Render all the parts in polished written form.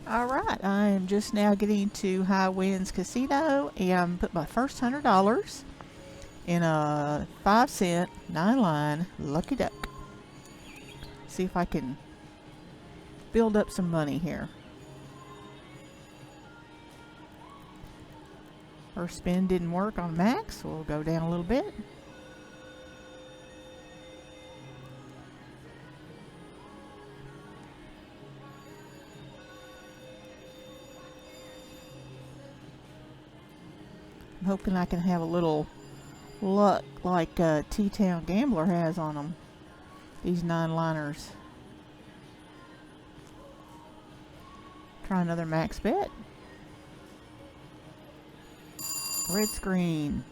Alright, I am just now getting to High Winds Casino and put my first $100 in a 5-cent 9-line Lucky Duck. See if I can build up some money here. First spin didn't work on max, so we'll go down a little bit. I'm hoping I can have a little luck like T-Town Gambler has on them. These 9-liners. Try another max bet. Red screen.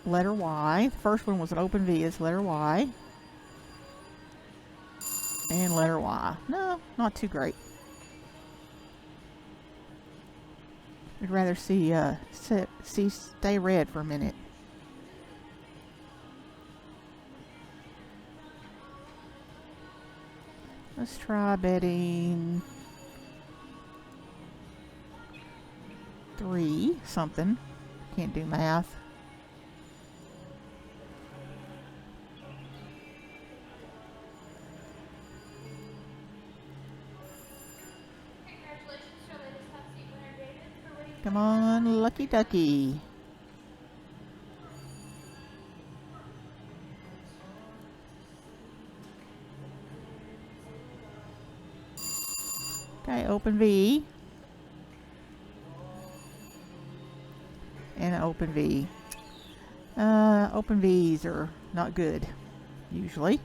Letter Y. The first one was an open V. It's letter Y. And letter Y. No, not too great. I'd rather see stay red for a minute. Let's try betting 3 something. Can't do math. Come on, Lucky Ducky. Okay, open V. And an open V. Open V's are not good, usually.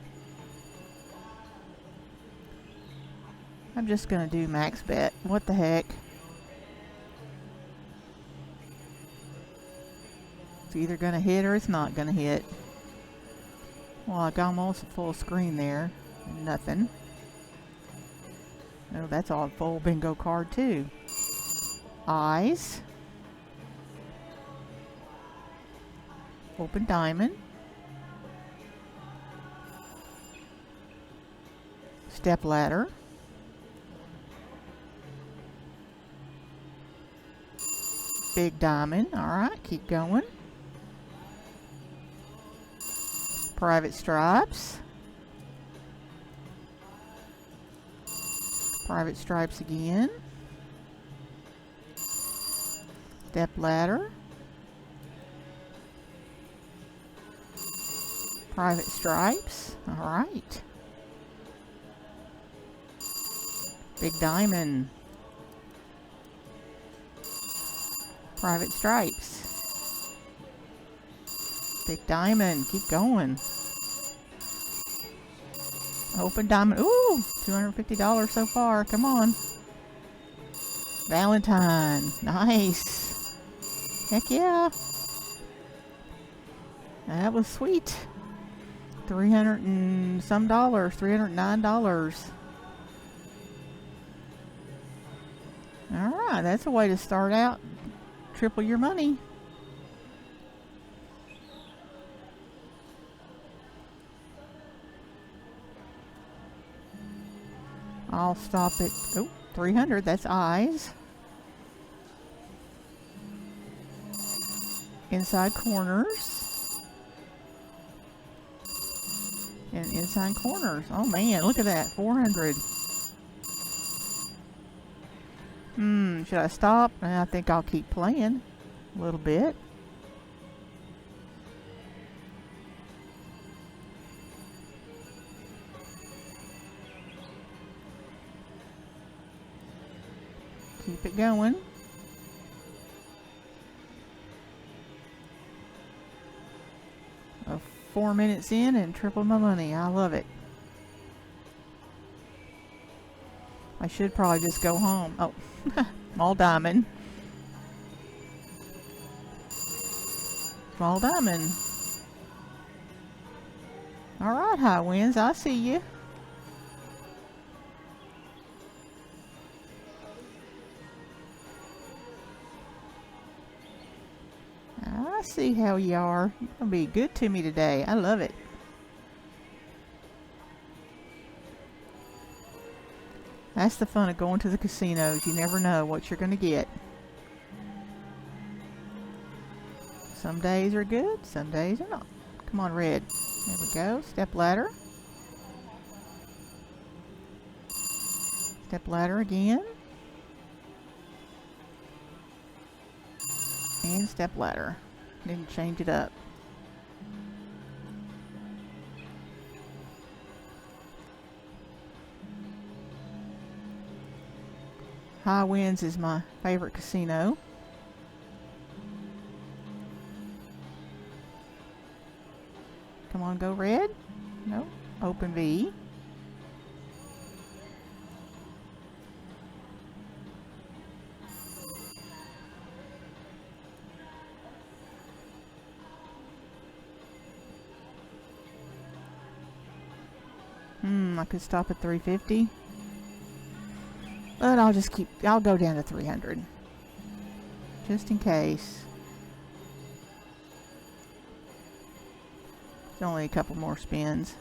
I'm just gonna do max bet. What the heck? It's either gonna hit or it's not gonna hit. Well, I got almost a full screen there. Nothing. No, that's all full bingo card too. Eyes. Open diamond. Step ladder. Big diamond. Alright, keep going. Private stripes. Private stripes again. Step ladder. Private stripes. Alright. Big diamond. Private stripes. Big diamond. Keep going. Open diamond. Ooh! $250 so far. Come on. Valentine. Nice. Heck yeah. That was sweet. 300 and some dollars. $309. Alright, that's a way to start out. Triple your money. I'll stop at 300. That's eyes. Inside corners. And inside corners. Oh man, look at that. 400. Should I stop? I think I'll keep playing a little bit. Keep it going. Oh, 4 minutes in and triple my money. I love it. I should probably just go home. Oh, small diamond. Small diamond. Alright, High Winds, I see you. I see how you are. You're gonna be good to me today. I love it. That's the fun of going to the casinos. You never know what you're going to get. Some days are good, some days are not. Come on, red. There we go. Step ladder. Step ladder again. And step ladder. Didn't change it up. High Winds is my favorite casino. Come on, go red. No. Open V. I could stop at 350. But I'll go down to 300. Just in case. It's only a couple more spins.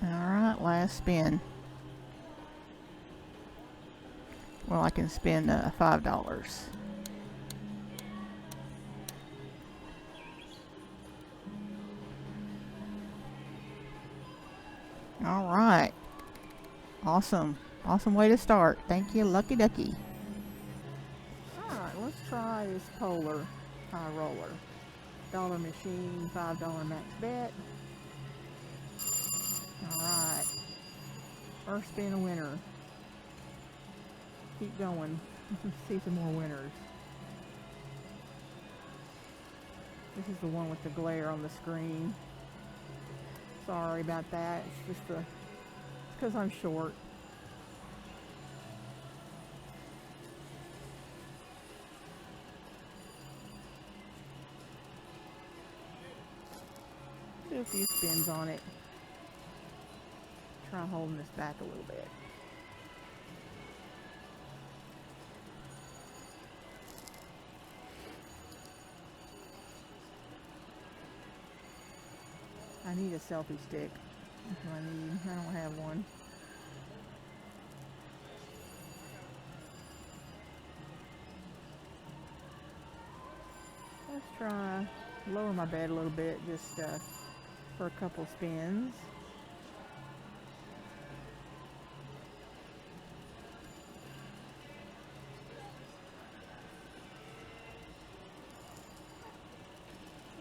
Alright, last spin. Well, I can spend $5. All right. Awesome. Awesome way to start. Thank you, Lucky Ducky. All right, let's try this Polar High Roller. Dollar machine, $5 max bet. All right. First spin a winner. Keep going. See some more winners. This is the one with the glare on the screen. Sorry about that. It's just it's because I'm short. Do a few spins on it. Try holding this back a little bit. I need a selfie stick. That's what I need. I don't have one. Let's try lower my bed a little bit just for a couple spins.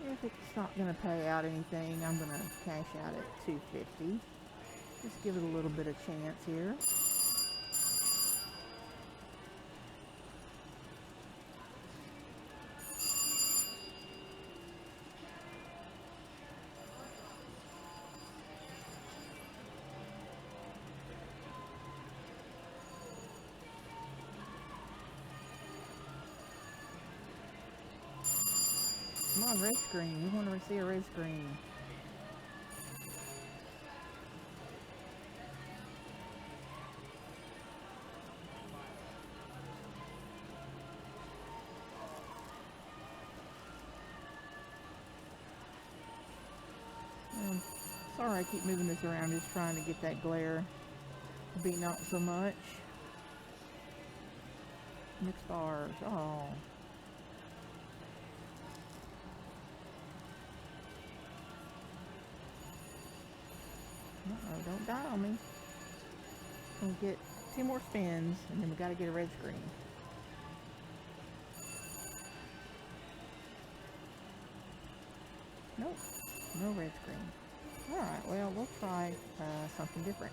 If it's not going to pay out anything, I'm going to cash out at $2.50. Just give it a little bit of chance here. Come on, red screen. We want to see a red screen. Sorry I keep moving this around, just trying to get that glare to be not so much. Mixed bars. Oh. Uh-oh, don't die on me. Gonna get 2 more spins, and then we gotta get a red screen. Nope, no red screen. Alright, well, we'll try something different.